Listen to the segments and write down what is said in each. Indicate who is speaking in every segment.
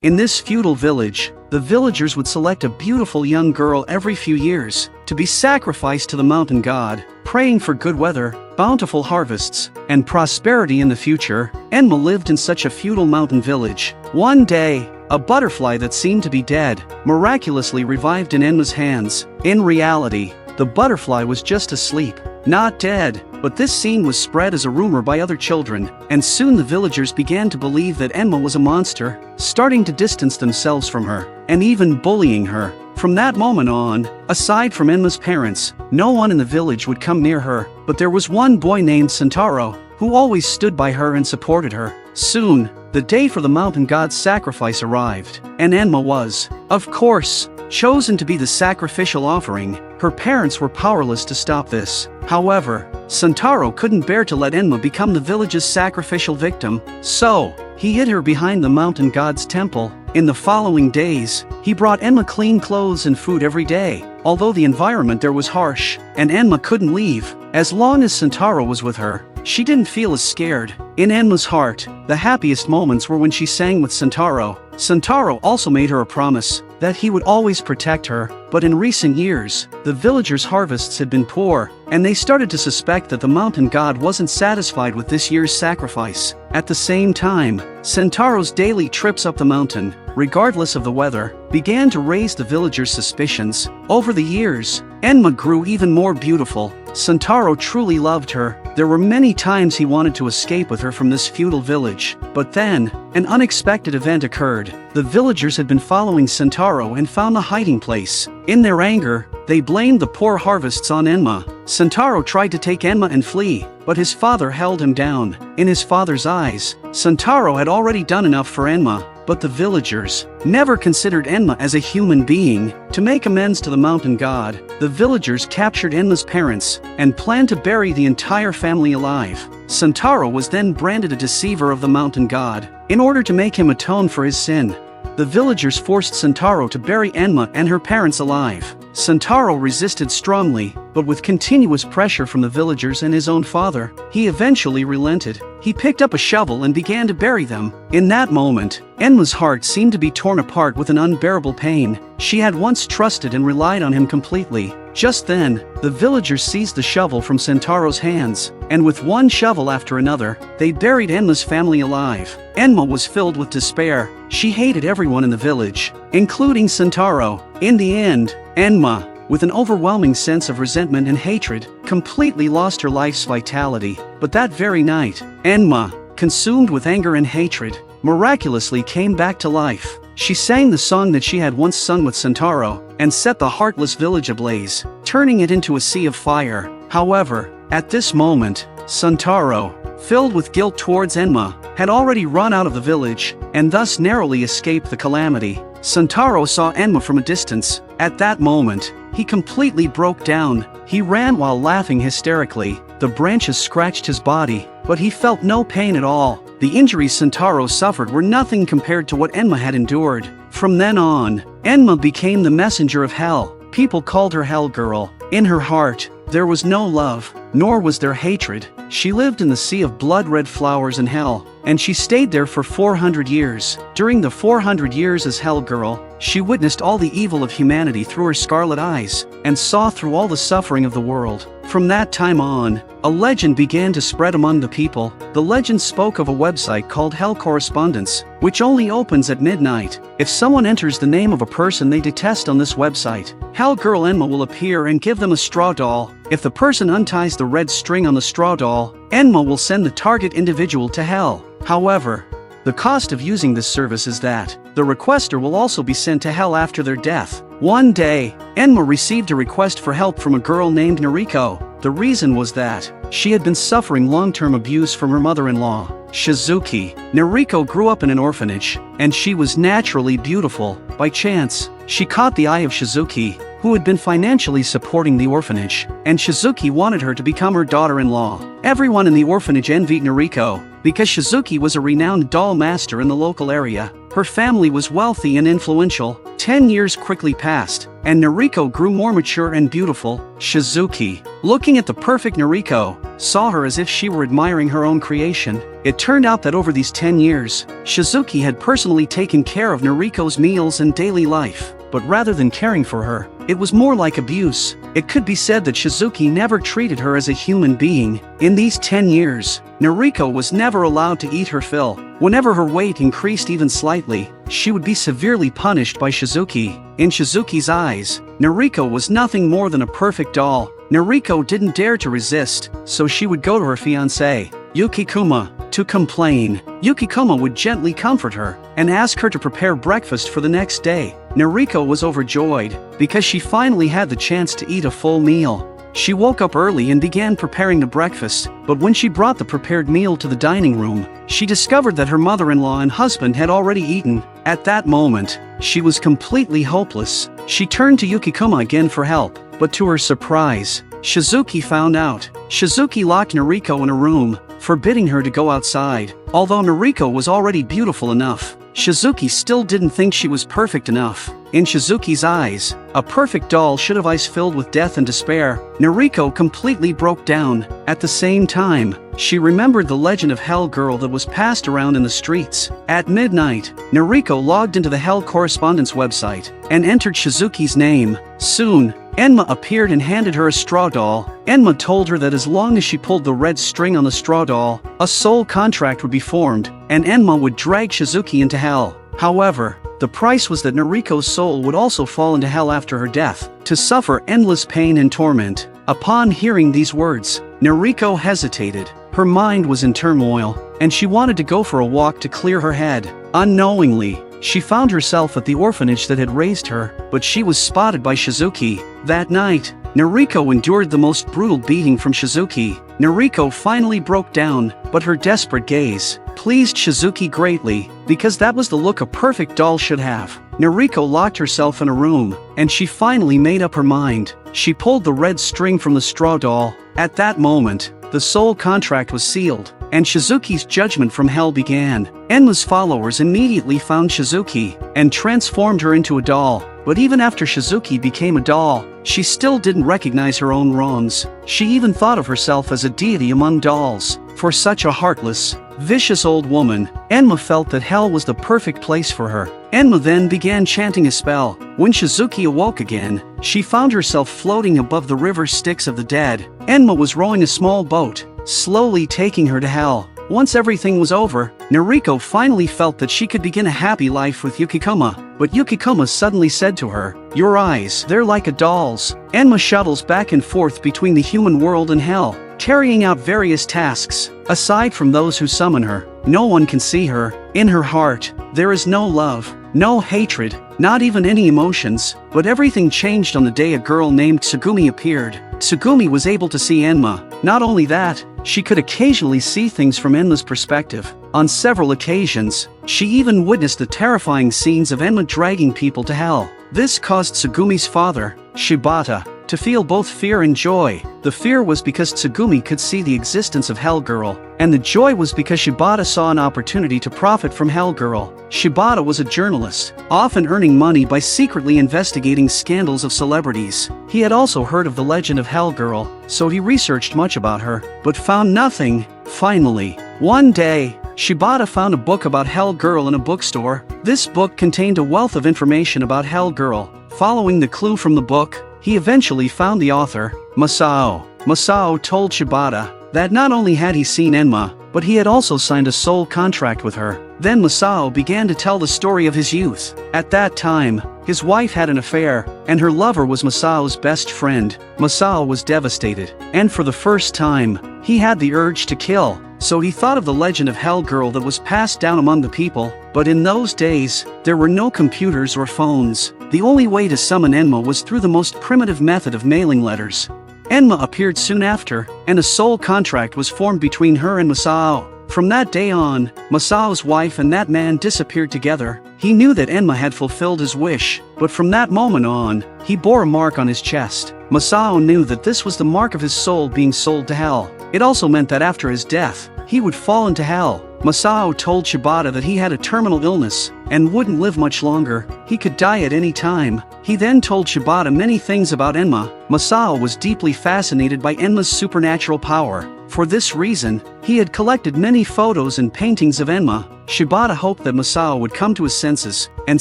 Speaker 1: In this feudal village, the villagers would select a beautiful young girl every few years to be sacrificed to the mountain god, praying for good weather, bountiful harvests, and prosperity in the future. Enma lived in such a feudal mountain village. One day, a butterfly that seemed to be dead miraculously revived in Enma's hands. In reality, the butterfly was just asleep, not dead. But this scene was spread as a rumor by other children, and soon the villagers began to believe that Enma was a monster, starting to distance themselves from her, and even bullying her. From that moment on, aside from Enma's parents, no one in the village would come near her, but there was one boy named Sentaro, who always stood by her and supported her. Soon, the day for the mountain god's sacrifice arrived, and Enma was, of course, chosen to be the sacrificial offering. Her parents were powerless to stop this. However, Sentaro couldn't bear to let Enma become the village's sacrificial victim, so he hid her behind the mountain god's temple. In the following days, he brought Enma clean clothes and food every day. Although the environment there was harsh, and Enma couldn't leave, as long as Sentaro was with her, she didn't feel as scared. In Enma's heart, the happiest moments were when she sang with Sentaro. Sentaro also made her a promise that he would always protect her, but in recent years, the villagers' harvests had been poor, and they started to suspect that the mountain god wasn't satisfied with this year's sacrifice. At the same time, Sentaro's daily trips up the mountain, regardless of the weather, began to raise the villagers' suspicions. Over the years, Enma grew even more beautiful. Sentaro truly loved her. There were many times he wanted to escape with her from this feudal village, but then, an unexpected event occurred. The villagers had been following Sentaro and found a hiding place. In their anger, they blamed the poor harvests on Enma. Sentaro tried to take Enma and flee, but his father held him down. In his father's eyes, Sentaro had already done enough for Enma, but the villagers never considered Enma as a human being. To make amends to the mountain god, the villagers captured Enma's parents and planned to bury the entire family alive. Sentaro was then branded a deceiver of the mountain god. In order to make him atone for his sin, the villagers forced Sentaro to bury Enma and her parents alive. Sentaro resisted strongly, but with continuous pressure from the villagers and his own father, he eventually relented. He picked up a shovel and began to bury them. In that moment, Enma's heart seemed to be torn apart with an unbearable pain. She had once trusted and relied on him completely. Just then, the villagers seized the shovel from Sentaro's hands, and with one shovel after another, they buried Enma's family alive. Enma was filled with despair. She hated everyone in the village, including Sentaro. In the end, Enma, with an overwhelming sense of resentment and hatred, completely lost her life's vitality. But that very night, Enma, consumed with anger and hatred, miraculously came back to life. She sang the song that she had once sung with Sentaro, and set the heartless village ablaze, turning it into a sea of fire. However, at this moment, Sentaro, filled with guilt towards Enma, had already run out of the village, and thus narrowly escaped the calamity. Sentaro saw Enma from a distance. At that moment, he completely broke down. He ran while laughing hysterically. The branches scratched his body, but he felt no pain at all. The injuries Sentaro suffered were nothing compared to what Enma had endured. From then on, Enma became the messenger of hell. People called her Hell Girl. In her heart, there was no love, nor was there hatred. She lived in the sea of blood-red flowers in hell, and she stayed there for 400 years. During the 400 years as Hell Girl, she witnessed all the evil of humanity through her scarlet eyes, and saw through all the suffering of the world. From that time on, a legend began to spread among the people. The legend spoke of a website called Hell Correspondence, which only opens at midnight. If someone enters the name of a person they detest on this website, Hell Girl Enma will appear and give them a straw doll. If the person unties the red string on the straw doll, Enma will send the target individual to hell. However, the cost of using this service is that the requester will also be sent to hell after their death. One day, Enma received a request for help from a girl named Noriko. The reason was that she had been suffering long-term abuse from her mother-in-law, Shizuki. Noriko grew up in an orphanage, and she was naturally beautiful. By chance, she caught the eye of Shizuki, who had been financially supporting the orphanage, and Shizuki wanted her to become her daughter-in-law. Everyone in the orphanage envied Noriko, because Shizuki was a renowned doll master in the local area. Her family was wealthy and influential. 10 years quickly passed, and Noriko grew more mature and beautiful. Shizuki, looking at the perfect Noriko, saw her as if she were admiring her own creation. It turned out that over these 10 years, Shizuki had personally taken care of Noriko's meals and daily life. But rather than caring for her, it was more like abuse. It could be said that Shizuki never treated her as a human being. In these 10 years, Noriko was never allowed to eat her fill. Whenever her weight increased even slightly, she would be severely punished by Shizuki. In Shizuki's eyes, Noriko was nothing more than a perfect doll. Noriko didn't dare to resist, so she would go to her fiancé, Yukikuma, to complain. Yukikuma would gently comfort her and ask her to prepare breakfast for the next day. Noriko was overjoyed because she finally had the chance to eat a full meal. She woke up early and began preparing the breakfast, but when she brought the prepared meal to the dining room, she discovered that her mother-in-law and husband had already eaten. At that moment, she was completely hopeless. She turned to Yukikuma again for help, but to her surprise, Shizuki found out. Shizuki locked Noriko in a room, forbidding her to go outside. Although Noriko was already beautiful enough, Shizuki still didn't think she was perfect enough. In Shizuki's eyes, a perfect doll should have eyes filled with death and despair. Noriko completely broke down. At the same time, she remembered the legend of Hell Girl that was passed around in the streets. At midnight, Noriko logged into the Hell Correspondence website and entered Shizuki's name. Soon, Enma appeared and handed her a straw doll. Enma told her that as long as she pulled the red string on the straw doll, a soul contract would be formed, and Enma would drag Shizuki into hell. However, the price was that Noriko's soul would also fall into hell after her death, to suffer endless pain and torment. Upon hearing these words, Noriko hesitated. Her mind was in turmoil, and she wanted to go for a walk to clear her head. Unknowingly, she found herself at the orphanage that had raised her, but she was spotted by Shizuki. That night, Noriko endured the most brutal beating from Shizuki. Noriko finally broke down, but her desperate gaze pleased Shizuki greatly, because that was the look a perfect doll should have. Noriko locked herself in a room, and she finally made up her mind. She pulled the red string from the straw doll. At that moment, the soul contract was sealed, and Shizuki's judgment from hell began. Enma's followers immediately found Shizuki and transformed her into a doll. But even after Shizuki became a doll, she still didn't recognize her own wrongs. She even thought of herself as a deity among dolls. For such a heartless, vicious old woman, Enma felt that hell was the perfect place for her. Enma then began chanting a spell. When Shizuki awoke again, she found herself floating above the river Styx of the dead. Enma was rowing a small boat, slowly taking her to hell. Once everything was over, Noriko finally felt that she could begin a happy life with Yukikuma. But Yukikuma suddenly said to her, "Your eyes, they're like a doll's." Enma shuttles back and forth between the human world and hell, carrying out various tasks. Aside from those who summon her, no one can see her. In her heart, there is no love, no hatred, not even any emotions. But everything changed on the day a girl named Tsugumi appeared. Tsugumi was able to see Enma. Not only that, she could occasionally see things from Enma's perspective. On several occasions, she even witnessed the terrifying scenes of Enma dragging people to hell. This caused Tsugumi's father, Shibata, to feel both fear and joy. The fear was because Tsugumi could see the existence of Hell Girl, and the joy was because Shibata saw an opportunity to profit from Hell Girl. Shibata was a journalist, often earning money by secretly investigating scandals of celebrities. He had also heard of the legend of Hell Girl, so he researched much about her, but found nothing. Finally, one day, Shibata found a book about Hell Girl in a bookstore. This book contained a wealth of information about Hell Girl. Following the clue from the book, he eventually found the author, Masao. Masao told Shibata that not only had he seen Enma, but he had also signed a soul contract with her. Then Masao began to tell the story of his youth. At that time, his wife had an affair, and her lover was Masao's best friend. Masao was devastated, and for the first time, he had the urge to kill. So he thought of the legend of Hell Girl that was passed down among the people. But in those days, there were no computers or phones. The only way to summon Enma was through the most primitive method of mailing letters. Enma appeared soon after, and a soul contract was formed between her and Masao. From that day on, Masao's wife and that man disappeared together. He knew that Enma had fulfilled his wish, but from that moment on, he bore a mark on his chest. Masao knew that this was the mark of his soul being sold to hell. It also meant that after his death, he would fall into hell. Masao told Shibata that he had a terminal illness and wouldn't live much longer. He could die at any time. He then told Shibata many things about Enma. Masao was deeply fascinated by Enma's supernatural power. For this reason, he had collected many photos and paintings of Enma. Shibata hoped that Masao would come to his senses, and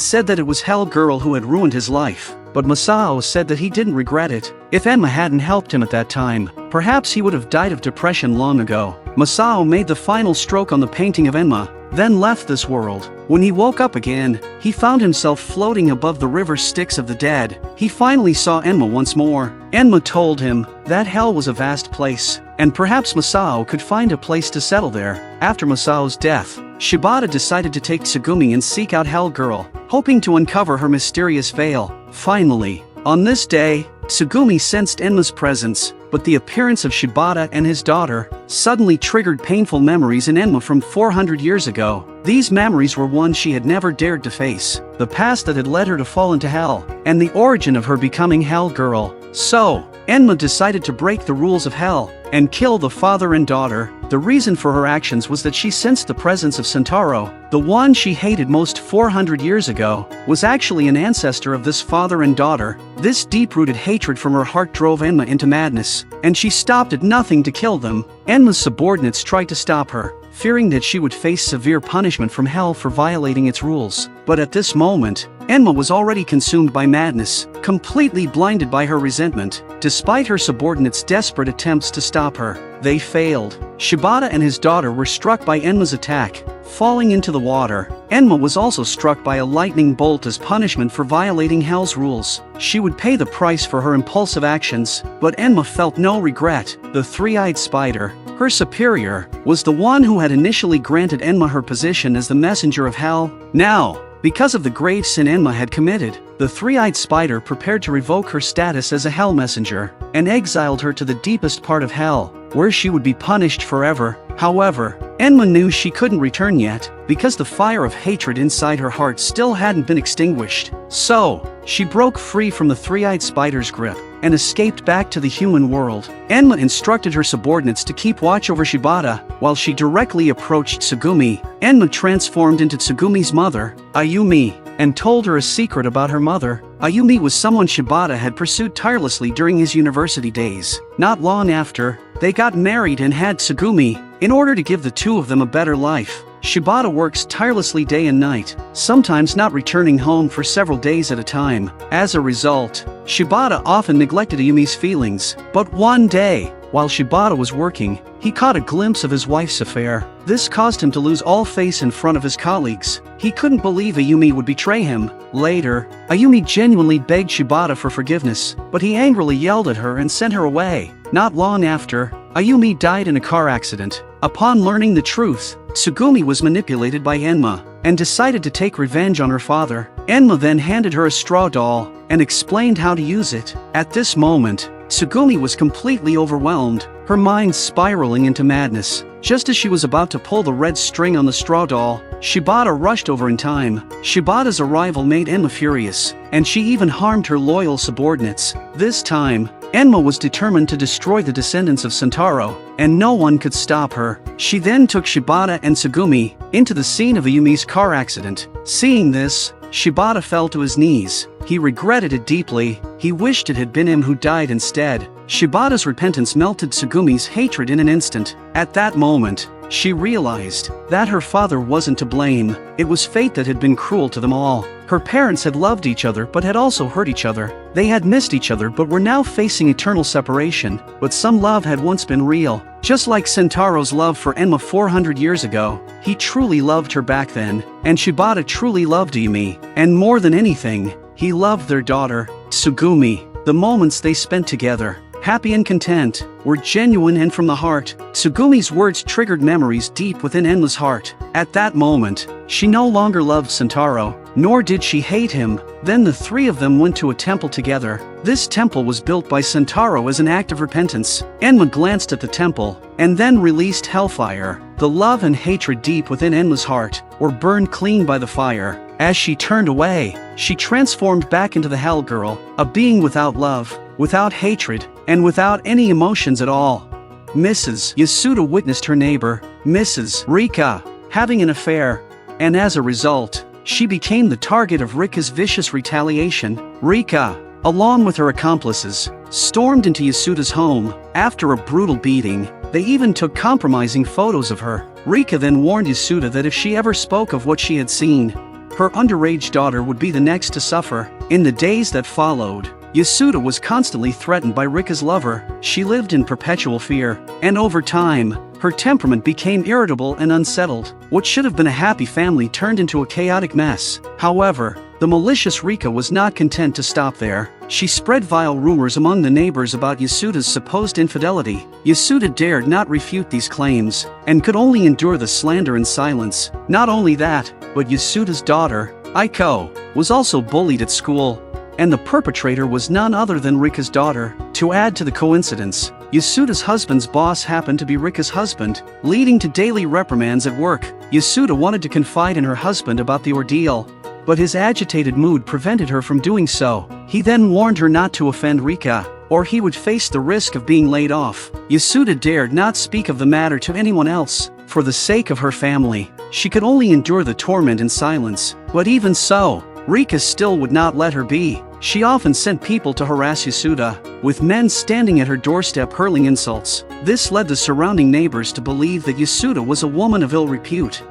Speaker 1: said that it was Hell Girl who had ruined his life. But Masao said that he didn't regret it. If Enma hadn't helped him at that time, perhaps he would have died of depression long ago. Masao made the final stroke on the painting of Enma, then left this world. When he woke up again, he found himself floating above the river Styx of the dead. He finally saw Enma once more. Enma told him that hell was a vast place, and perhaps Masao could find a place to settle there. After Masao's death, Shibata decided to take Tsugumi and seek out Hell Girl, hoping to uncover her mysterious veil. Finally, on this day, Tsugumi sensed Enma's presence, but the appearance of Shibata and his daughter suddenly triggered painful memories in Enma from 400 years ago. These memories were ones she had never dared to face, the past that had led her to fall into hell, and the origin of her becoming Hell Girl. So, Enma decided to break the rules of hell and kill the father and daughter. The reason for her actions was that she sensed the presence of Sentaro, the one she hated most 400 years ago, was actually an ancestor of this father and daughter. This deep-rooted hatred from her heart drove Enma into madness, and she stopped at nothing to kill them. Enma's subordinates tried to stop her, fearing that she would face severe punishment from hell for violating its rules. But at this moment, Enma was already consumed by madness, completely blinded by her resentment. Despite her subordinates' desperate attempts to stop her, they failed. Shibata and his daughter were struck by Enma's attack, falling into the water. Enma was also struck by a lightning bolt as punishment for violating hell's rules. She would pay the price for her impulsive actions, but Enma felt no regret. The three-eyed spider, her superior, was the one who had initially granted Enma her position as the messenger of hell. Now, because of the grave sin Enma had committed, the three-eyed spider prepared to revoke her status as a hell messenger, and exiled her to the deepest part of hell, where she would be punished forever. However, Enma knew she couldn't return yet, because the fire of hatred inside her heart still hadn't been extinguished. So, she broke free from the three-eyed spider's grip, and escaped back to the human world. Enma instructed her subordinates to keep watch over Shibata, while she directly approached Tsugumi. Enma transformed into Tsugumi's mother, Ayumi, and told her a secret about her mother. Ayumi was someone Shibata had pursued tirelessly during his university days. Not long after, they got married and had Tsugumi. In order to give the two of them a better life, Shibata works tirelessly day and night, sometimes not returning home for several days at a time. As a result, Shibata often neglected Ayumi's feelings. But one day, while Shibata was working, he caught a glimpse of his wife's affair. This caused him to lose all face in front of his colleagues. He couldn't believe Ayumi would betray him. Later, Ayumi genuinely begged Shibata for forgiveness, but he angrily yelled at her and sent her away. Not long after, Ayumi died in a car accident. Upon learning the truth, Tsugumi was manipulated by Enma, and decided to take revenge on her father. Enma then handed her a straw doll, and explained how to use it. At this moment, Tsugumi was completely overwhelmed, her mind spiraling into madness. Just as she was about to pull the red string on the straw doll, Shibata rushed over in time. Shibata's arrival made Enma furious, and she even harmed her loyal subordinates. This time, Enma was determined to destroy the descendants of Sentaro, and no one could stop her. She then took Shibata and Tsugumi into the scene of Ayumi's car accident. Seeing this, Shibata fell to his knees. He regretted it deeply. He wished it had been him who died instead. Shibata's repentance melted Tsugumi's hatred in an instant. At that moment, she realized that her father wasn't to blame. It was fate that had been cruel to them all. Her parents had loved each other but had also hurt each other. They had missed each other but were now facing eternal separation. But some love had once been real. Just like Sentaro's love for Enma 400 years ago, he truly loved her back then. And Shibata truly loved Ayumi. And more than anything, he loved their daughter, Tsugumi. The moments they spent together, happy and content, were genuine and from the heart. Tsugumi's words triggered memories deep within Enma's heart. At that moment, she no longer loved Sentaro, nor did she hate him. Then the three of them went to a temple together. This temple was built by Sentaro as an act of repentance. Enma glanced at the temple, and then released hellfire. The love and hatred deep within Enma's heart were burned clean by the fire. As she turned away, she transformed back into the Hell Girl, a being without love, without hatred, and without any emotions at all. Mrs. Yasuda witnessed her neighbor, Mrs. Rika, having an affair, and as a result, she became the target of Rika's vicious retaliation. Rika, along with her accomplices, stormed into Yasuda's home. After a brutal beating, They even took compromising photos of her. Rika then warned Yasuda that if she ever spoke of what she had seen, her underage daughter would be the next to suffer. In the days that followed, Yasuda was constantly threatened by Rika's lover. She lived in perpetual fear, and over time, her temperament became irritable and unsettled. What should have been a happy family turned into a chaotic mess. However, the malicious Rika was not content to stop there. She spread vile rumors among the neighbors about Yasuda's supposed infidelity. Yasuda dared not refute these claims, and could only endure the slander in silence. Not only that, but Yasuda's daughter, Aiko, was also bullied at school, and the perpetrator was none other than Rika's daughter. To add to the coincidence, Yasuda's husband's boss happened to be Rika's husband, leading to daily reprimands at work. Yasuda wanted to confide in her husband about the ordeal, but his agitated mood prevented her from doing so. He then warned her not to offend Rika, or he would face the risk of being laid off. Yasuda dared not speak of the matter to anyone else. For the sake of her family, she could only endure the torment in silence. But even so, Rika still would not let her be. She often sent people to harass Yasuda, with men standing at her doorstep hurling insults. This led the surrounding neighbors to believe that Yasuda was a woman of ill repute.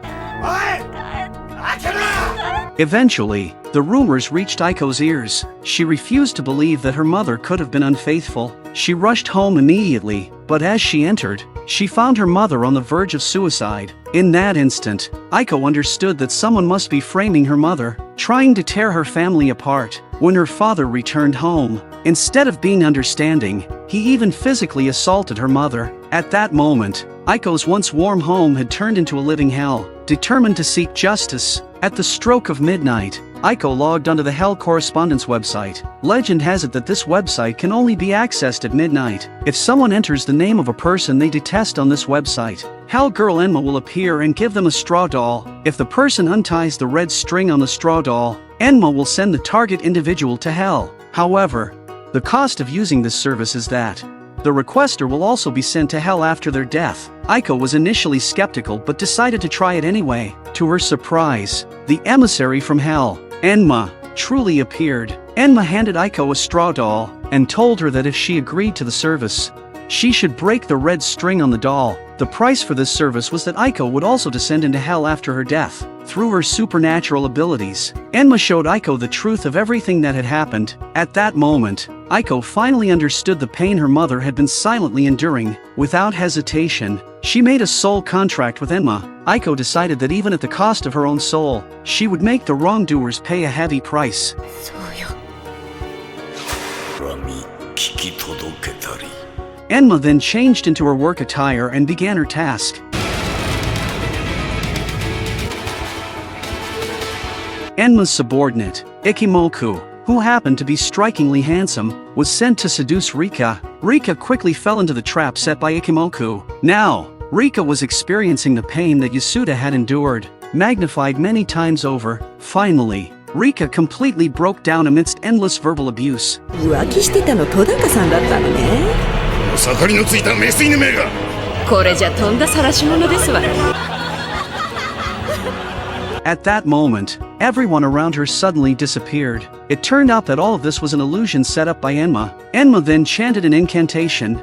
Speaker 1: Eventually, the rumors reached Aiko's ears. She refused to believe that her mother could have been unfaithful. She rushed home immediately, but as she entered, she found her mother on the verge of suicide. In that instant, Aiko understood that someone must be framing her mother, trying to tear her family apart. When her father returned home, instead of being understanding, he even physically assaulted her mother. At that moment, Aiko's once warm home had turned into a living hell. Determined to seek justice, at the stroke of midnight, Aiko logged onto the Hell Correspondence website. Legend has it that this website can only be accessed at midnight. If someone enters the name of a person they detest on this website, Hell Girl Enma will appear and give them a straw doll. If the person unties the red string on the straw doll, Enma will send the target individual to hell. However, the cost of using this service is that the requester will also be sent to hell after their death. Aiko was initially skeptical but decided to try it anyway. To her surprise, the emissary from hell, Enma, truly appeared. Enma handed Aiko a straw doll and told her that if she agreed to the service, she should break the red string on the doll. The price for this service was that Aiko would also descend into hell after her death. Through her supernatural abilities, Enma showed Aiko the truth of everything that had happened. At that moment, Aiko finally understood the pain her mother had been silently enduring. Without hesitation, she made a soul contract with Enma. Aiko decided that even at the cost of her own soul, she would make the wrongdoers pay a heavy price. Enma then changed into her work attire and began her task. Enma's subordinate, Ikimoku, who happened to be strikingly handsome, was sent to seduce Rika. Rika quickly fell into the trap set by Ikimoku. Now, Rika was experiencing the pain that Yasuda had endured, magnified many times over. Finally, Rika completely broke down amidst endless verbal abuse.
Speaker 2: 浮気してたの戸高さんだったのね。
Speaker 3: 盛りのついたメス犬めが。
Speaker 2: これじゃとんだ晒し者ですわ。
Speaker 1: At that moment, everyone around her suddenly disappeared. It turned out that all of this was an illusion set up by Enma. Enma then chanted an incantation.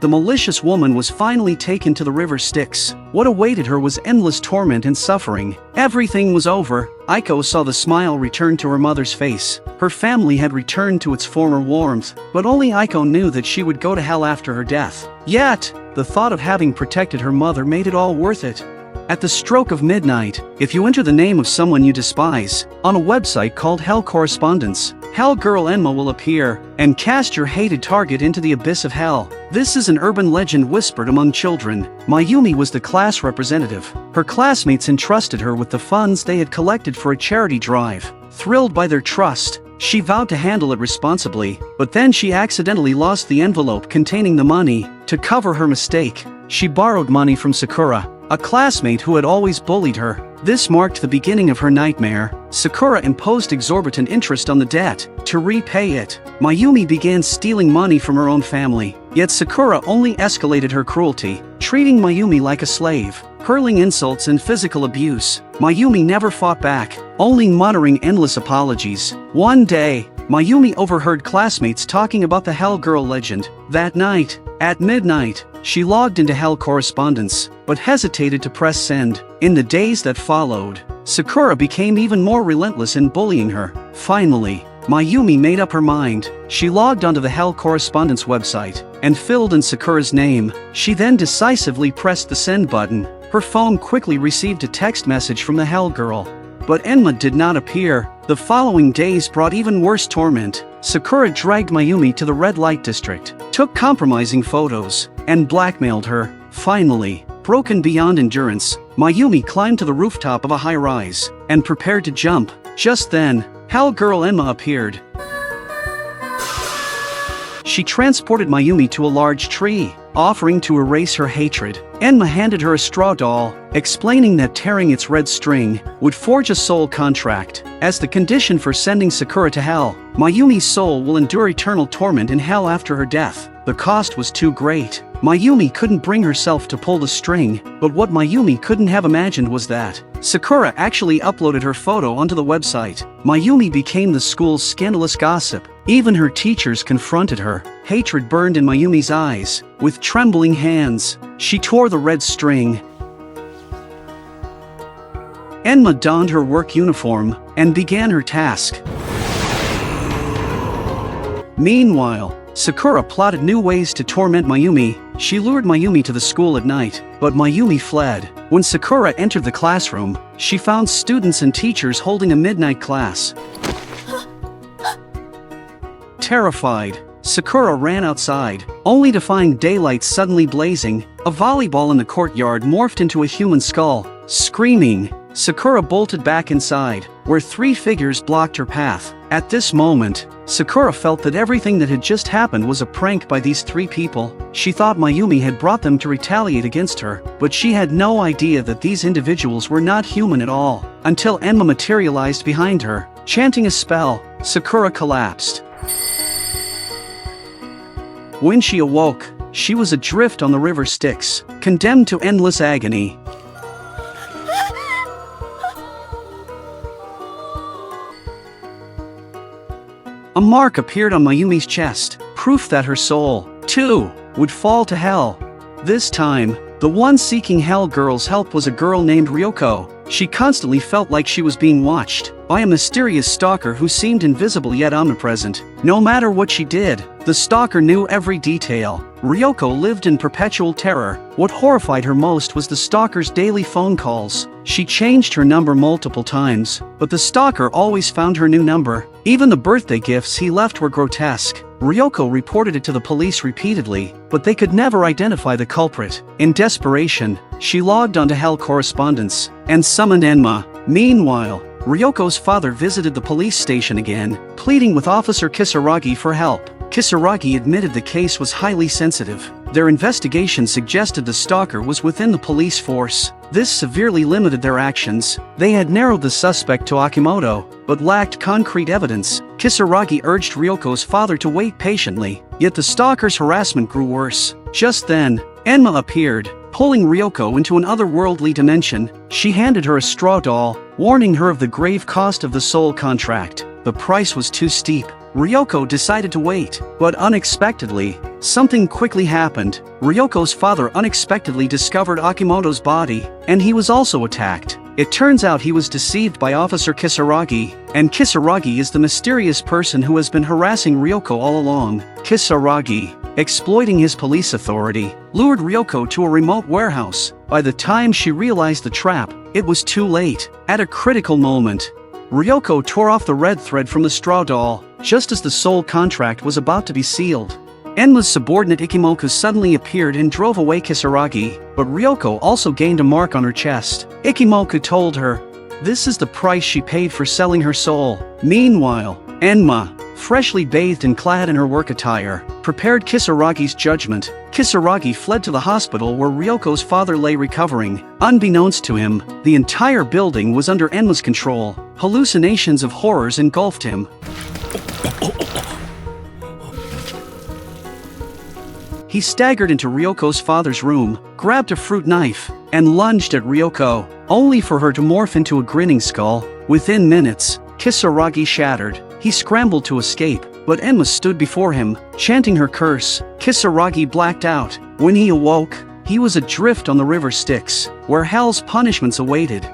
Speaker 1: The malicious woman was finally taken to the river Styx. What awaited her was endless torment and suffering. Everything was over. Aiko saw the smile return to her mother's face. Her family had returned to its former warmth, but only Aiko knew that she would go to hell after her death. Yet, the thought of having protected her mother made it all worth it. At the stroke of midnight, if you enter the name of someone you despise, on a website called Hell Correspondence, Hell Girl Enma will appear and cast your hated target into the abyss of hell. This is an urban legend whispered among children. Mayumi was the class representative. Her classmates entrusted her with the funds they had collected for a charity drive. Thrilled by their trust, she vowed to handle it responsibly, but then she accidentally lost the envelope containing the money. To cover her mistake, she borrowed money from Sakura, a classmate who had always bullied her. This marked the beginning of her nightmare. Sakura imposed exorbitant interest on the debt. To repay it, Mayumi began stealing money from her own family. Yet Sakura only escalated her cruelty, treating Mayumi like a slave, hurling insults and physical abuse. Mayumi never fought back, only muttering endless apologies. One day, Mayumi overheard classmates talking about the Hell Girl legend. That night, at midnight, she logged into Hell Correspondence, but hesitated to press send. In the days that followed, Sakura became even more relentless in bullying her. Finally, Mayumi made up her mind. She logged onto the Hell Correspondence website and filled in Sakura's name. She then decisively pressed the send button. Her phone quickly received a text message from the Hell Girl, but Enma did not appear. The following days brought even worse torment. Sakura dragged Mayumi to the red light district, took compromising photos, and blackmailed her. Finally, broken beyond endurance, Mayumi climbed to the rooftop of a high-rise and prepared to jump. Just then, Hell Girl Enma appeared. She transported Mayumi to a large tree, offering to erase her hatred. Enma handed her a straw doll, explaining that tearing its red string would forge a soul contract. As the condition for sending Sakura to hell, Mayumi's soul will endure eternal torment in hell after her death. The cost was too great. Mayumi couldn't bring herself to pull the string, but what Mayumi couldn't have imagined was that Sakura actually uploaded her photo onto the website. Mayumi became the school's scandalous gossip. Even her teachers confronted her. Hatred burned in Mayumi's eyes. With trembling hands, she tore the red string. Enma donned her work uniform and began her task. Meanwhile, Sakura plotted new ways to torment Mayumi. She lured Mayumi to the school at night, but Mayumi fled. When Sakura entered the classroom, she found students and teachers holding a midnight class. Terrified, Sakura ran outside, only to find daylight suddenly blazing. A volleyball in the courtyard morphed into a human skull. Screaming, Sakura bolted back inside, where three figures blocked her path. At this moment, Sakura felt that everything that had just happened was a prank by these three people. She thought Mayumi had brought them to retaliate against her, but she had no idea that these individuals were not human at all. Until Enma materialized behind her. Chanting a spell, Sakura collapsed. When she awoke, she was adrift on the river Styx, condemned to endless agony. A mark appeared on Mayumi's chest, proof that her soul, too, would fall to hell. This time, the one seeking Hell Girl's help was a girl named Ryoko. She constantly felt like she was being watched by a mysterious stalker who seemed invisible yet omnipresent. No matter what she did, the stalker knew every detail. Ryoko lived in perpetual terror. What horrified her most was the stalker's daily phone calls. She changed her number multiple times, but the stalker always found her new number. Even the birthday gifts he left were grotesque. Ryoko reported it to the police repeatedly, but they could never identify the culprit. In desperation, she logged onto Hell Correspondence and summoned Enma. Meanwhile, Ryoko's father visited the police station again, pleading with Officer Kisaragi for help. Kisaragi admitted the case was highly sensitive. Their investigation suggested the stalker was within the police force. This severely limited their actions. They had narrowed the suspect to Akimoto, but lacked concrete evidence. Kisaragi urged Ryoko's father to wait patiently, yet the stalker's harassment grew worse. Just then, Enma appeared, pulling Ryoko into an otherworldly dimension. She handed her a straw doll, warning her of the grave cost of the soul contract. The price was too steep. Ryoko decided to wait, but unexpectedly, something quickly happened. Ryoko's father unexpectedly discovered Akimoto's body, and he was also attacked. It turns out he was deceived by Officer Kisaragi, and Kisaragi is the mysterious person who has been harassing Ryoko all along. Kisaragi, exploiting his police authority, lured Ryoko to a remote warehouse. By the time she realized the trap, it was too late. At a critical moment, Ryoko tore off the red thread from the straw doll, just as the soul contract was about to be sealed. Enma's subordinate Ikimoku suddenly appeared and drove away Kisaragi, but Ryoko also gained a mark on her chest. Ikimoku told her, this is the price she paid for selling her soul. Meanwhile, Enma, freshly bathed and clad in her work attire, prepared Kisaragi's judgment. Kisaragi fled to the hospital where Ryoko's father lay recovering. Unbeknownst to him, the entire building was under Enma's control. Hallucinations of horrors engulfed him. He staggered into Ryoko's father's room, grabbed a fruit knife, and lunged at Ryoko, only for her to morph into a grinning skull. Within minutes, Kisaragi shattered. He scrambled to escape, but Enma stood before him, chanting her curse. Kisaragi blacked out. When he awoke, he was adrift on the river Styx, where hell's punishments awaited.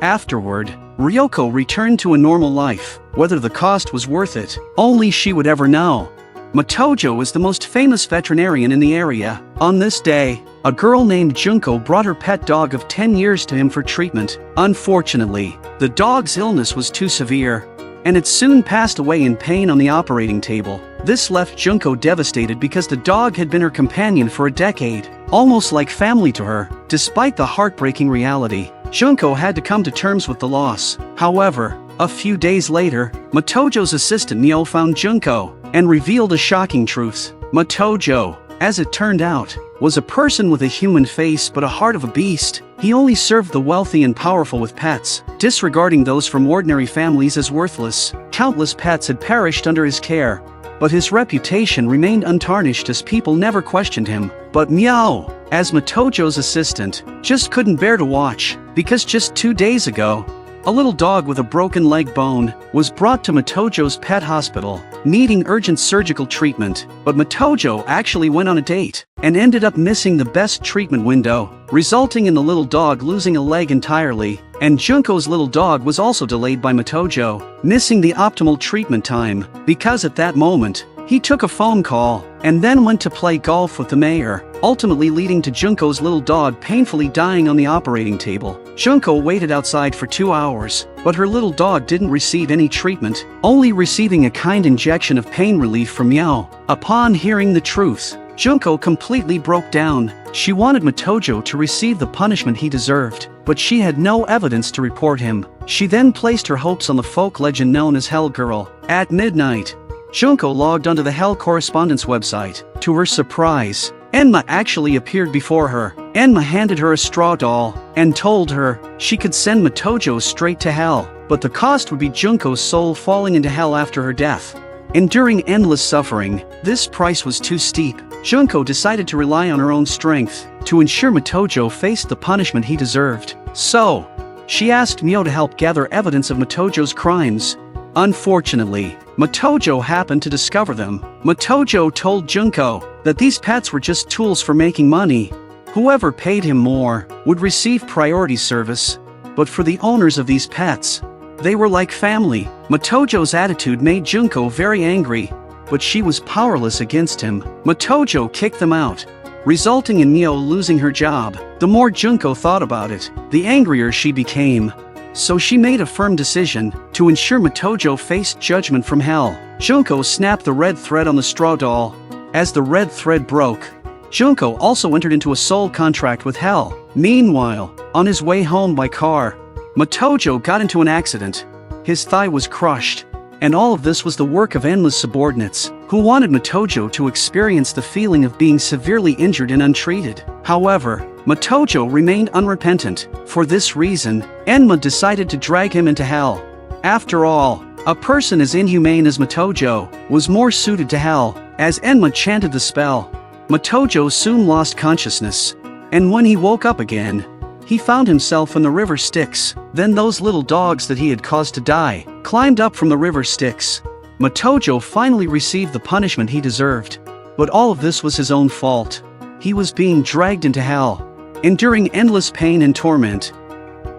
Speaker 1: Afterward, Ryoko returned to a normal life. Whether the cost was worth it, only she would ever know. Matojo is the most famous veterinarian in the area. On this day, a girl named Junko brought her pet dog of 10 years to him for treatment. Unfortunately, the dog's illness was too severe, and it soon passed away in pain on the operating table. This left Junko devastated because the dog had been her companion for a decade, almost like family to her. Despite the heartbreaking reality, Junko had to come to terms with the loss. However, a few days later, Matojo's assistant Mio found Junko and revealed a shocking truth. Matojo, as it turned out, was a person with a human face but a heart of a beast. He only served the wealthy and powerful with pets, disregarding those from ordinary families as worthless. Countless pets had perished under his care, but his reputation remained untarnished as people never questioned him. But Meow, as Matojo's assistant, just couldn't bear to watch, because just 2 days ago, a little dog with a broken leg bone was brought to Matojo's pet hospital, needing urgent surgical treatment. But Matojo actually went on a date and ended up missing the best treatment window, resulting in the little dog losing a leg entirely. And Junko's little dog was also delayed by Matojo, missing the optimal treatment time, because at that moment, he took a phone call and then went to play golf with the mayor, ultimately leading to Junko's little dog painfully dying on the operating table. Junko waited outside for 2 hours, but her little dog didn't receive any treatment, only receiving a kind injection of pain relief from Meow. Upon hearing the truth, Junko completely broke down. She wanted Matojo to receive the punishment he deserved, but she had no evidence to report him. She then placed her hopes on the folk legend known as Hell Girl. At midnight, Junko logged onto the Hell Correspondence website. To her surprise, Enma actually appeared before her. Enma handed her a straw doll and told her she could send Matojo straight to hell, but the cost would be Junko's soul falling into hell after her death. Enduring endless suffering, this price was too steep. Junko decided to rely on her own strength to ensure Matojo faced the punishment he deserved. So, she asked Mio to help gather evidence of Matojo's crimes. Unfortunately, Matojo happened to discover them. Matojo told Junko that these pets were just tools for making money. Whoever paid him more would receive priority service, but for the owners of these pets, they were like family. Matojo's attitude made Junko very angry, but she was powerless against him. Matojo kicked them out, resulting in Mio losing her job. The more Junko thought about it, the angrier she became. So she made a firm decision to ensure Matojo faced judgment from hell. Junko snapped the red thread on the straw doll. As the red thread broke, Junko also entered into a soul contract with hell. Meanwhile, on his way home by car, Matojo got into an accident. His thigh was crushed, and all of this was the work of endless subordinates, who wanted Matojo to experience the feeling of being severely injured and untreated. However, Matojo remained unrepentant. For this reason, Enma decided to drag him into hell. After all, a person as inhumane as Matojo was more suited to hell. As Enma chanted the spell, Matojo soon lost consciousness, and when he woke up again, he found himself in the river Styx. Then those little dogs that he had caused to die climbed up from the river Styx. Matojo finally received the punishment he deserved, but all of this was his own fault. He was being dragged into hell, enduring endless pain and torment.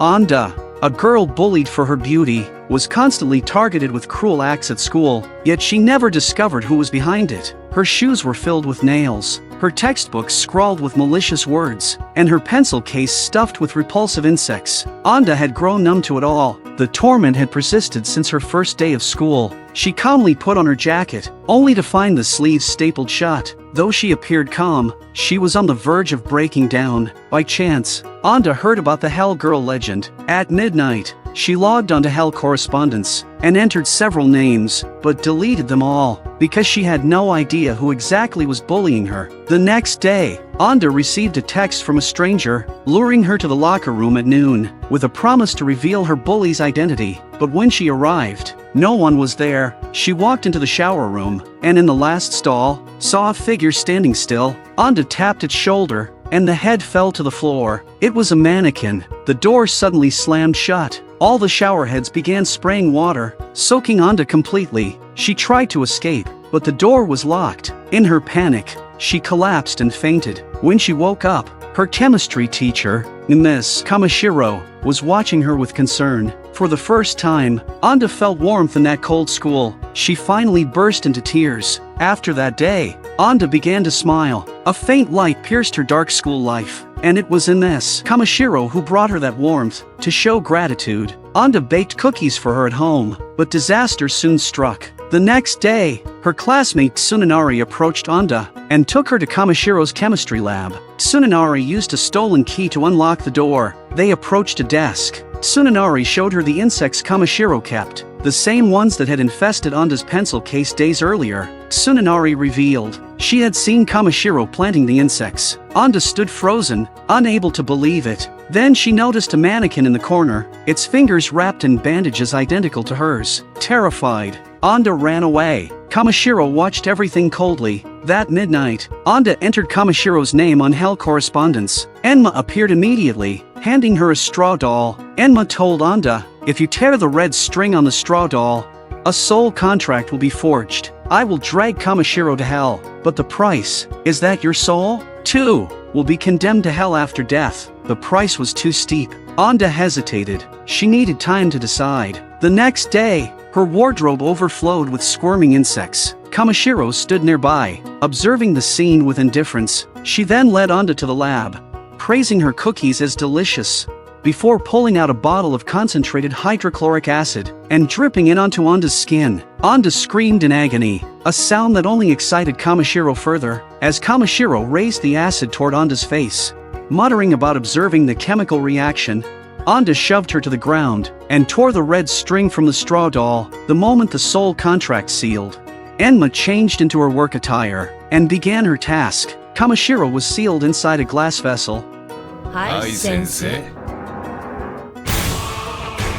Speaker 1: Anda, a girl bullied for her beauty, was constantly targeted with cruel acts at school, yet she never discovered who was behind it. Her shoes were filled with nails, her textbooks scrawled with malicious words, and her pencil case stuffed with repulsive insects. Anda had grown numb to it all. The torment had persisted since her first day of school. She calmly put on her jacket, only to find the sleeves stapled shut. Though she appeared calm, she was on the verge of breaking down. By chance, Anda heard about the Hell Girl legend. At midnight, she logged onto Hell Correspondence and entered several names, but deleted them all because she had no idea who exactly was bullying her. The next day, Anda received a text from a stranger, luring her to the locker room at noon, with a promise to reveal her bully's identity. But when she arrived, no one was there. She walked into the shower room, and in the last stall, saw a figure standing still. Anda tapped its shoulder, and the head fell to the floor. It was a mannequin. The door suddenly slammed shut. All the shower heads began spraying water, soaking Anda completely. She tried to escape, but the door was locked. In her panic, she collapsed and fainted. When she woke up, her chemistry teacher, Miss Kamashiro, was watching her with concern. For the first time, Anda felt warmth in that cold school. She finally burst into tears. After that day, Anda began to smile. A faint light pierced her dark school life, and it was Miss Kamashiro who brought her that warmth. To show gratitude, Anda baked cookies for her at home, but disaster soon struck. The next day, her classmate Tsunenari approached Anda and took her to Kamashiro's chemistry lab. Tsunenari used a stolen key to unlock the door. They approached a desk. Tsunenari showed her the insects Kamashiro kept, the same ones that had infested Anda's pencil case days earlier. Tsunenari revealed she had seen Kamashiro planting the insects. Anda stood frozen, unable to believe it. Then she noticed a mannequin in the corner, its fingers wrapped in bandages identical to hers. Terrified, Anda ran away. Kamashiro watched everything coldly. That midnight, Anda entered Kamashiro's name on Hell Correspondence. Enma appeared immediately, handing her a straw doll. Enma told Anda, if you tear the red string on the straw doll, a soul contract will be forged. I will drag Kamashiro to hell, but the price is that your soul, too, will be condemned to hell after death. The price was too steep. Anda hesitated. She needed time to decide. The next day, her wardrobe overflowed with squirming insects. Kamashiro stood nearby, observing the scene with indifference. She then led Anda to the lab, praising her cookies as delicious, before pulling out a bottle of concentrated hydrochloric acid and dripping it onto Anda's skin. Anda screamed in agony, a sound that only excited Kamashiro further, as Kamashiro raised the acid toward Anda's face. Muttering about observing the chemical reaction, Anda shoved her to the ground and tore the red string from the straw doll. The moment the soul contract sealed, Enma changed into her work attire and began her task. Kamashiro was sealed inside a glass vessel,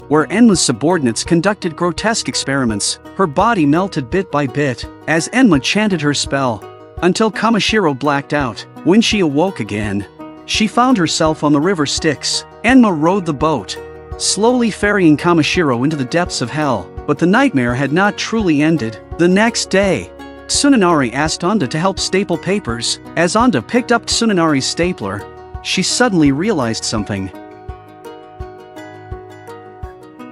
Speaker 1: where Enma's subordinates conducted grotesque experiments. Her body melted bit by bit as Enma chanted her spell, until Kamashiro blacked out. When she awoke again, she found herself on the river Styx. Enma rowed the boat, slowly ferrying Kamashiro into the depths of hell. But the nightmare had not truly ended. The next day, Tsunenari asked Anda to help staple papers. As Anda picked up Tsunenari's stapler, she suddenly realized something.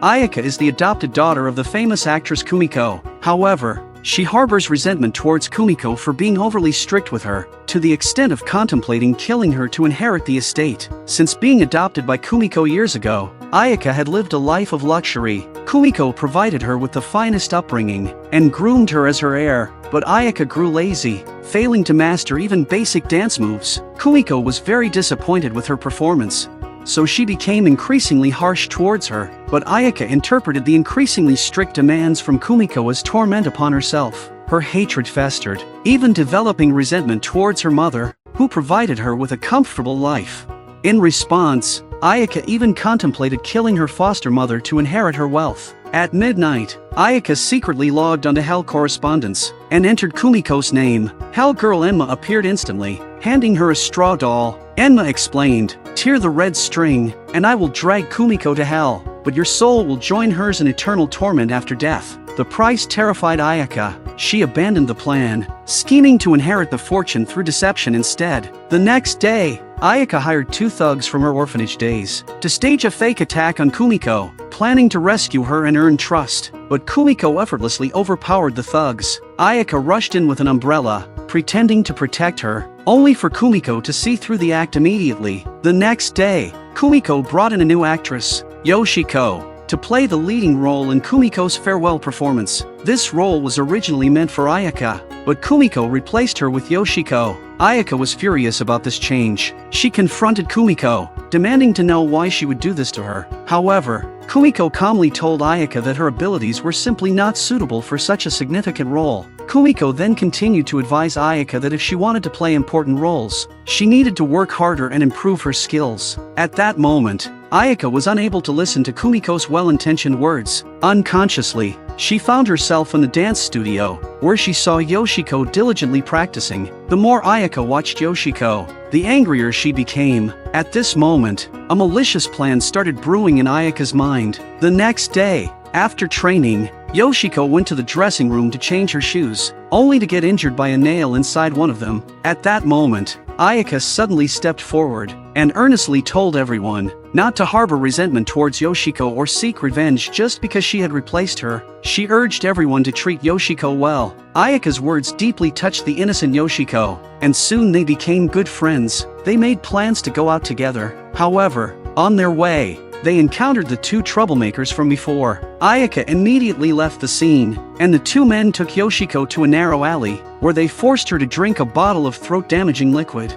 Speaker 1: Ayaka is the adopted daughter of the famous actress Kumiko. However, she harbors resentment towards Kumiko for being overly strict with her, to the extent of contemplating killing her to inherit the estate. Since being adopted by Kumiko years ago, Ayaka had lived a life of luxury. Kumiko provided her with the finest upbringing and groomed her as her heir, but Ayaka grew lazy, failing to master even basic dance moves. Kumiko was very disappointed with her performance, so she became increasingly harsh towards her. But Ayaka interpreted the increasingly strict demands from Kumiko as torment upon herself. Her hatred festered, even developing resentment towards her mother, who provided her with a comfortable life. In response, Ayaka even contemplated killing her foster mother to inherit her wealth. At midnight, Ayaka secretly logged onto Hell Correspondence and entered Kumiko's name. Hell Girl Enma appeared instantly, handing her a straw doll. Enma explained, "Tear the red string, and I will drag Kumiko to hell, but your soul will join hers in eternal torment after death." The price terrified Ayaka. She abandoned the plan, scheming to inherit the fortune through deception instead. The next day, Ayaka hired 2 thugs from her orphanage days to stage a fake attack on Kumiko, planning to rescue her and earn trust. But Kumiko effortlessly overpowered the thugs. Ayaka rushed in with an umbrella, pretending to protect her, only for Kumiko to see through the act immediately. The next day, Kumiko brought in a new actress, Yoshiko, to play the leading role in Kumiko's farewell performance. This role was originally meant for Ayaka, but Kumiko replaced her with Yoshiko. Ayaka was furious about this change. She confronted Kumiko, demanding to know why she would do this to her. However, Kumiko calmly told Ayaka that her abilities were simply not suitable for such a significant role. Kumiko then continued to advise Ayaka that if she wanted to play important roles, she needed to work harder and improve her skills. At that moment, Ayaka was unable to listen to Kumiko's well-intentioned words. Unconsciously, she found herself in the dance studio, where she saw Yoshiko diligently practicing. The more Ayaka watched Yoshiko, the angrier she became. At this moment, a malicious plan started brewing in Ayaka's mind. The next day, after training, Yoshiko went to the dressing room to change her shoes, only to get injured by a nail inside one of them. At that moment, Ayaka suddenly stepped forward and earnestly told everyone not to harbor resentment towards Yoshiko or seek revenge just because she had replaced her. She urged everyone to treat Yoshiko well. Ayaka's words deeply touched the innocent Yoshiko, and soon they became good friends. They made plans to go out together. However, on their way, they encountered the two troublemakers from before. Ayaka immediately left the scene, and the two men took Yoshiko to a narrow alley, where they forced her to drink a bottle of throat-damaging liquid.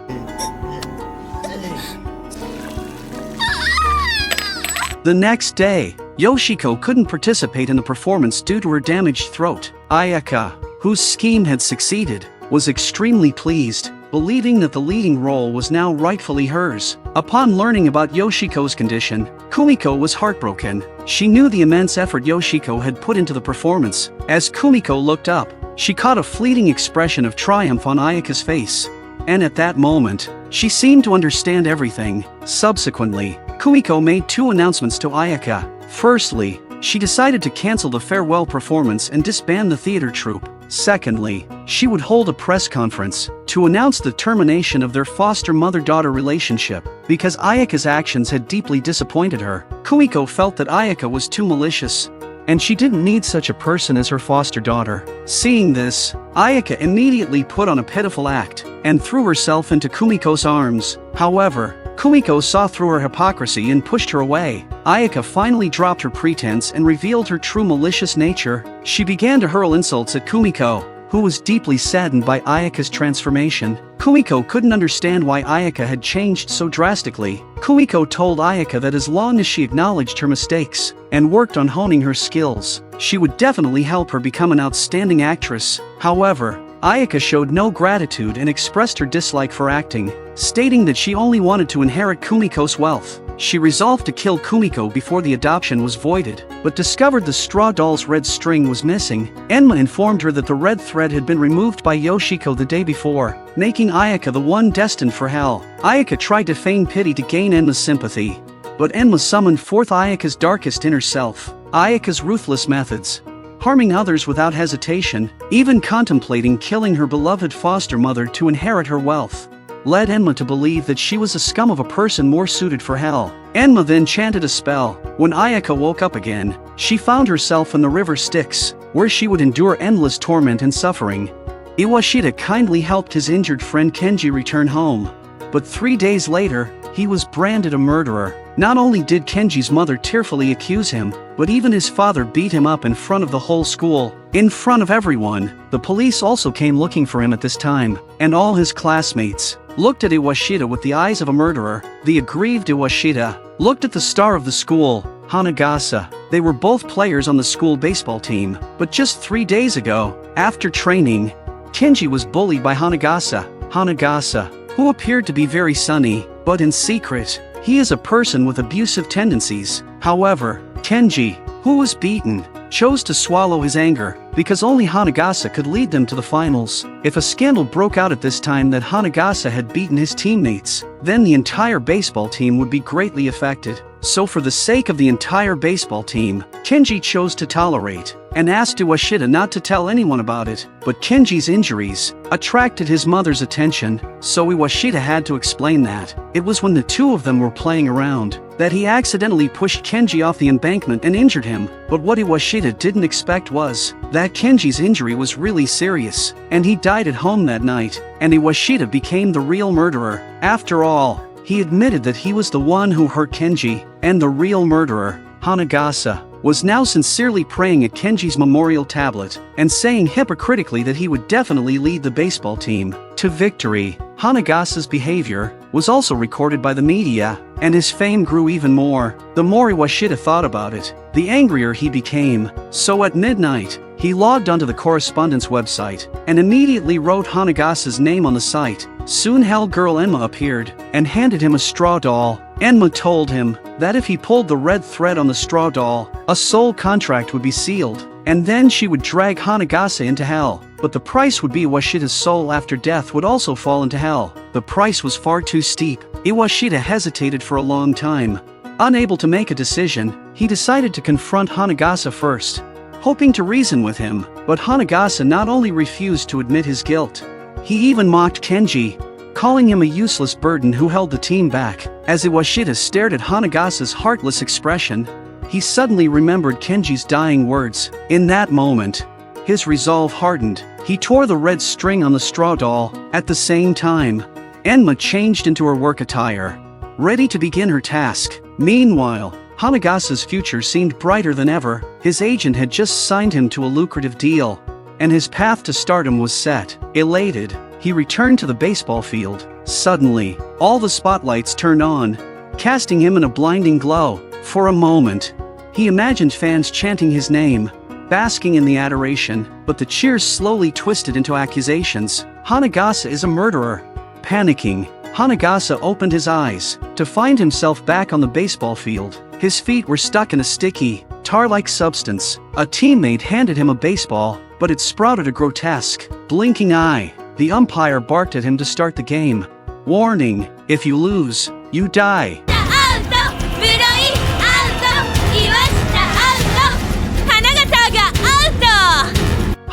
Speaker 1: The next day, Yoshiko couldn't participate in the performance due to her damaged throat. Ayaka, whose scheme had succeeded, was extremely pleased, believing that the leading role was now rightfully hers. Upon learning about Yoshiko's condition, Kumiko was heartbroken. She knew the immense effort Yoshiko had put into the performance. As Kumiko looked up, she caught a fleeting expression of triumph on Ayaka's face. And at that moment, she seemed to understand everything. Subsequently, Kumiko made two announcements to Ayaka. Firstly, she decided to cancel the farewell performance and disband the theater troupe. Secondly, she would hold a press conference to announce the termination of their foster mother-daughter relationship. Because Ayaka's actions had deeply disappointed her, Kumiko felt that Ayaka was too malicious, and she didn't need such a person as her foster daughter. Seeing this, Ayaka immediately put on a pitiful act and threw herself into Kumiko's arms. However, Kumiko saw through her hypocrisy and pushed her away. Ayaka finally dropped her pretense and revealed her true malicious nature. She began to hurl insults at Kumiko, who was deeply saddened by Ayaka's transformation. Kumiko couldn't understand why Ayaka had changed so drastically. Kumiko told Ayaka that as long as she acknowledged her mistakes and worked on honing her skills, she would definitely help her become an outstanding actress. However, Ayaka showed no gratitude and expressed her dislike for acting, stating that she only wanted to inherit Kumiko's wealth. She resolved to kill Kumiko before the adoption was voided, but discovered the straw doll's red string was missing. Enma informed her that the red thread had been removed by Yoshiko the day before, making Ayaka the one destined for hell. Ayaka tried to feign pity to gain Enma's sympathy, but Enma summoned forth Ayaka's darkest inner self. Ayaka's ruthless methods, harming others without hesitation, even contemplating killing her beloved foster mother to inherit her wealth, led Enma to believe that she was a scum of a person more suited for hell. Enma then chanted a spell. When Ayaka woke up again, she found herself in the river Styx, where she would endure endless torment and suffering. Iwashita kindly helped his injured friend Kenji return home, but 3 days later, he was branded a murderer. Not only did Kenji's mother tearfully accuse him, but even his father beat him up in front of the whole school. In front of everyone, the police also came looking for him at this time, and all his classmates looked at Iwashita with the eyes of a murderer. The aggrieved Iwashita looked at the star of the school, Hanagasa. They were both players on the school baseball team, but just 3 days ago, after training, Kenji was bullied by Hanagasa. Hanagasa, who appeared to be very sunny, but in secret, he is a person with abusive tendencies. However, Kenji, who was beaten, chose to swallow his anger, because only Hanagasa could lead them to the finals. If a scandal broke out at this time that Hanagasa had beaten his teammates, then the entire baseball team would be greatly affected. So for the sake of the entire baseball team, Kenji chose to tolerate, and asked Iwashita not to tell anyone about it. But Kenji's injuries attracted his mother's attention, so Iwashita had to explain that it was when the two of them were playing around that he accidentally pushed Kenji off the embankment and injured him. But what Iwashita didn't expect was that Kenji's injury was really serious, and he died at home that night, and Iwashita became the real murderer. After all, he admitted that he was the one who hurt Kenji, and the real murderer, Hanagasa, was now sincerely praying at Kenji's memorial tablet, and saying hypocritically that he would definitely lead the baseball team to victory. Hanagasa's behavior was also recorded by the media, and his fame grew even more. The more Iwashita thought about it, the angrier he became. So at midnight, he logged onto the correspondence website, and immediately wrote Hanagasa's name on the site. Soon Hell Girl Enma appeared, and handed him a straw doll. Enma told him that if he pulled the red thread on the straw doll, a soul contract would be sealed. and then she would drag Hanagasa into hell. But the price would be Iwashita's soul after death would also fall into hell. The price was far too steep. Iwashita hesitated for a long time. Unable to make a decision, he decided to confront Hanagasa first, hoping to reason with him, but Hanagasa not only refused to admit his guilt, he even mocked Kenji, calling him a useless burden who held the team back. As Iwashita stared at Hanagasa's heartless expression, he suddenly remembered Kenji's dying words. In that moment, his resolve hardened. He tore the red string on the straw doll. At the same time, Enma changed into her work attire, ready to begin her task. Meanwhile, Hanagasa's future seemed brighter than ever. His agent had just signed him to a lucrative deal, and his path to stardom was set. Elated, he returned to the baseball field. Suddenly, all the spotlights turned on, casting him in a blinding glow. For a moment, he imagined fans chanting his name, basking in the adoration, but the cheers slowly twisted into accusations. Hanagasa is a murderer. Panicking, Hanagasa opened his eyes to find himself back on the baseball field. His feet were stuck in a sticky, tar-like substance. A teammate handed him a baseball, but it sprouted a grotesque, blinking eye. The umpire barked at him to start the game. Warning, if you lose, you die.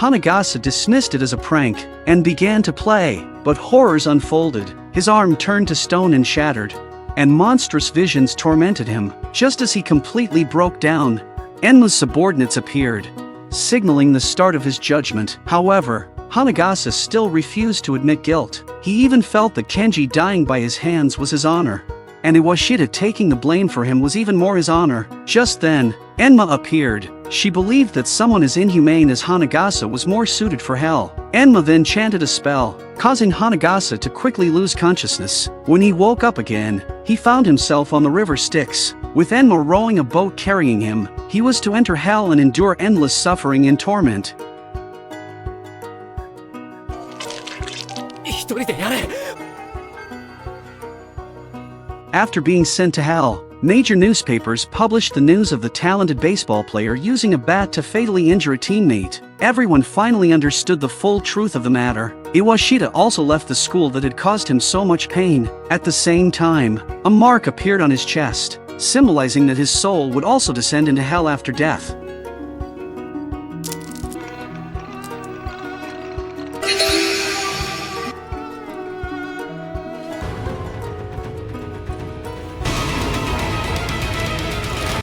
Speaker 1: Hanagasa dismissed it as a prank and began to play, but horrors unfolded. His arm turned to stone and shattered, and monstrous visions tormented him. Just as he completely broke down, Enma's subordinates appeared, signaling the start of his judgment. However, Hanagasa still refused to admit guilt. He even felt that Kenji dying by his hands was his honor, and Iwashita taking the blame for him was even more his honor. Just then, Enma appeared. She believed that someone as inhumane as Hanagasa was more suited for hell. Enma then chanted a spell, causing Hanagasa to quickly lose consciousness. When he woke up again, he found himself on the river Styx, with Enma rowing a boat carrying him. He was to enter hell and endure endless suffering and torment. After being sent to hell, major newspapers published the news of the talented baseball player using a bat to fatally injure a teammate. Everyone finally understood the full truth of the matter. Iwashita also left the school that had caused him so much pain. At the same time, a mark appeared on his chest, symbolizing that his soul would also descend into hell after death.